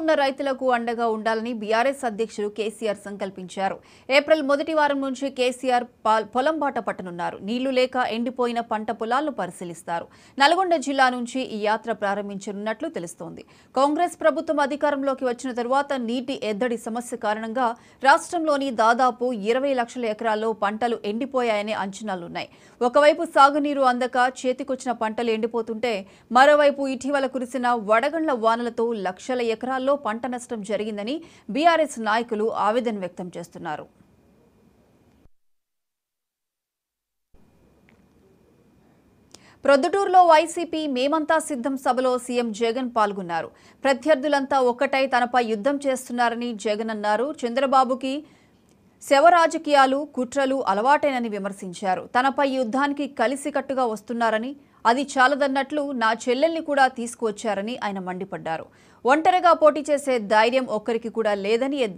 ఉన్న రైతులకు అండగా ఉండాలని బీఆర్ఎస్ అధ్యక్షుడు కేసీఆర్ సంకల్పించారు. ఏప్రిల్ మొదటి వారం నుంచి కేసీఆర్ పొలం బాట పట్టనున్నారు. నీళ్లు లేక ఎండిపోయిన పంట పొలాలను పరిశీలిస్తారు. నల్గొండ జిల్లా నుంచి ఈ యాత్ర ప్రారంభించనున్నట్లు తెలుస్తోంది. కాంగ్రెస్ ప్రభుత్వం అధికారంలోకి వచ్చిన తరువాత నీటి ఎద్దడి సమస్య కారణంగా రాష్ట్రంలోని దాదాపు 20 లక్షల ఎకరాల్లో పంటలు ఎండిపోయాయనే అంచనాలున్నాయి. ఒకవైపు సాగునీరు అందక చేతికొచ్చిన పంటలు ఎండిపోతుంటే మరోవైపు ఇటీవల కురిసిన వడగండ్ల వానలతో లక్షల ఎకరాల్లో పంట నష్టం జరిగిందని బీఆర్ఎస్ నాయకులు ఆవేదన వ్యక్తం చేస్తున్నారు. ప్రొద్దుటూరులో వైసీపీ మేమంతా సిద్ధం సభలో సీఎం జగన్ పాల్గొన్నారు. ప్రత్యర్థులంతా ఒక్కటై తనపై యుద్ధం చేస్తున్నారని జగన్ అన్నారు. చంద్రబాబుకి శవ రాజకీయాలు, కుట్రలు అలవాటేనని విమర్శించారు. తనపై యుద్ధానికి కలిసికట్టుగా వస్తున్నారని, అది చాలదన్నట్లు నా చెల్లెల్ని కూడా తీసుకువచ్చారని ఆయన మండిపడ్డారు. ఒంటరిగా పోటీ చేసే ధైర్యం ఒక్కరికి కూడా లేదని